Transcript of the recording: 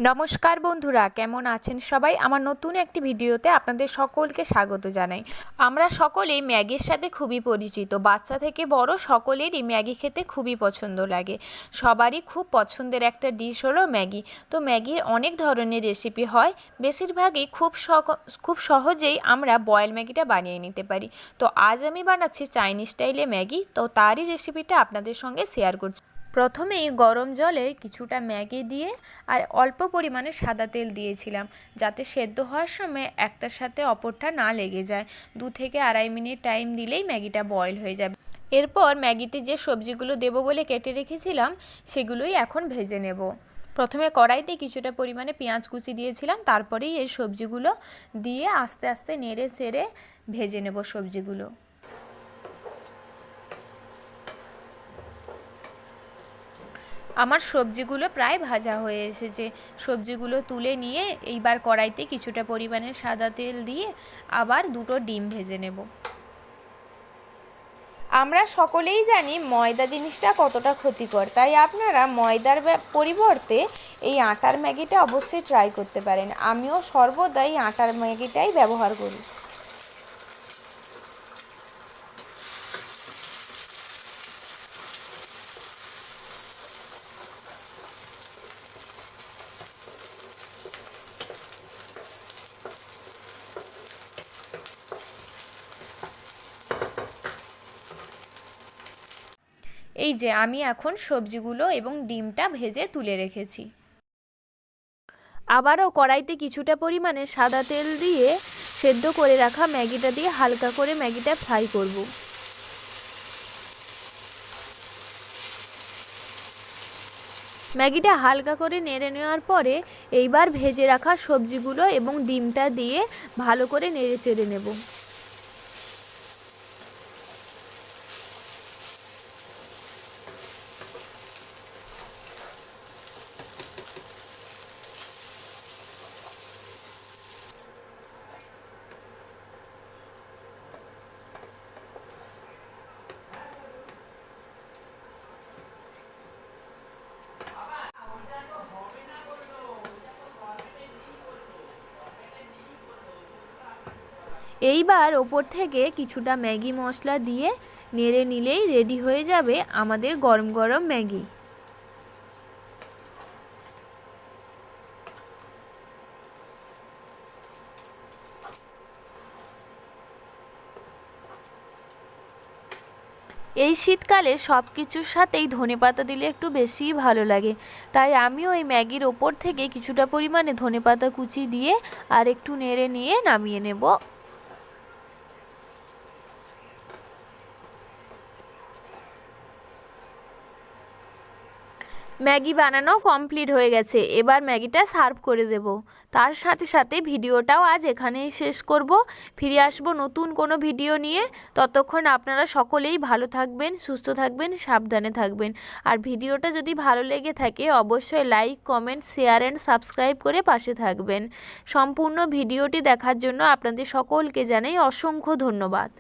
নমস্কার বন্ধুরা, কেমন আছেন সবাই? আমার নতুন একটি ভিডিওতে আপনাদের সকলকে স্বাগত জানাই। আমরা সকলেই ম্যাগির সাথে খুবই পরিচিত। বাচ্চা থেকে বড় সকলেরই ম্যাগি খেতে খুবই পছন্দ লাগে। সবারই খুব পছন্দের একটা ডিশ হলো ম্যাগি। তো ম্যাগির অনেক ধরনের রেসিপি হয়, বেশিরভাগই খুব সহজেই আমরা বয়েল ম্যাগিটা বানিয়ে নিতে পারি। তো আজ আমি বানাচ্ছি চাইনিজ স্টাইলে ম্যাগি, তো তারই রেসিপিটা আপনাদের সঙ্গে শেয়ার করছি। প্রথমেই গরম জলে কিছুটা ম্যাগি দিয়ে আর অল্প পরিমাণে সাদা তেল দিয়েছিলাম, যাতে সেদ্ধ হওয়ার সময় একটার সাথে অপরটা না লেগে যায়। 2 থেকে আড়াই মিনিট টাইম দিলেই ম্যাগিটা বয়েল হয়ে যাবে। এরপর ম্যাগিতে যে সবজিগুলো দেবো বলে কেটে রেখেছিলাম সেগুলোই এখন ভেজে নেব। প্রথমে কড়াইতে কিছুটা পরিমাণে পেঁয়াজ কুচি দিয়েছিলাম, তারপরেই এই সবজিগুলো দিয়ে আস্তে আস্তে নেড়ে চেড়ে ভেজে নেব সবজিগুলো। আমার সবজিগুলো প্রায় ভাজা হয়ে এসেছে। সবজিগুলো তুলে নিয়ে এইবার কড়াইতে কিছুটা পরিমাণে সাদা তেল দিয়ে আবার 2টো ডিম ভেজে নেব। আমরা সকলেই জানি ময়দা জিনিসটা কতটা ক্ষতিকর, তাই আপনারা ময়দার পরিবর্তে এই আটার ম্যাগিটা অবশ্যই ট্রাই করতে পারেন। আমিও সর্বদাই আটার ম্যাগিটাই ব্যবহার করি। এই যে আমি এখন সবজিগুলো এবং ডিমটা ভেজে তুলে রেখেছি। আবারও কড়াইতে কিছুটা পরিমাণে সাদা তেল দিয়ে সেদ্ধ করে রাখা ম্যাগিটা দিয়ে হালকা করে ম্যাগিটা ফ্রাই করব। ম্যাগিটা হালকা করে নেড়ে নেওয়ার পরে এইবার ভেজে রাখা সবজিগুলো এবং ডিমটা দিয়ে ভালো করে নেড়ে চেড়ে নেব। এইবার ওপর থেকে কিছুটা ম্যাগি মশলা দিয়ে নেড়ে নিলেই রেডি হয়ে যাবে আমাদের গরম গরম ম্যাগি। এই শীতকালে সব কিছুর সাথেই ধনেপাতা দিলে একটু বেশিই ভালো লাগে, তাই আমিও এই ম্যাগির ওপর থেকে কিছুটা পরিমাণে ধনেপাতা কুচি দিয়ে আর একটু নেড়ে নিয়ে নামিয়ে নেব। ম্যাগি বানানো কমপ্লিট হয়ে গেছে, এবার ম্যাগিটা সার্ভ করে দেব। তার সাথে সাথে ভিডিওটাও আজ এখানেই শেষ করব। ফিরে আসব নতুন কোনো ভিডিও নিয়ে। ততক্ষণ আপনারা সকলেই ভালো থাকবেন, সুস্থ থাকবেন, সাবধানে থাকবেন। আর ভিডিওটা যদি ভালো লেগে থাকে অবশ্যই like, comment, share and subscribe করে পাশে থাকবেন। সম্পূর্ণ ভিডিওটি দেখার জন্য আপনাদের সকলকে জানাই অসংখ্য ধন্যবাদ।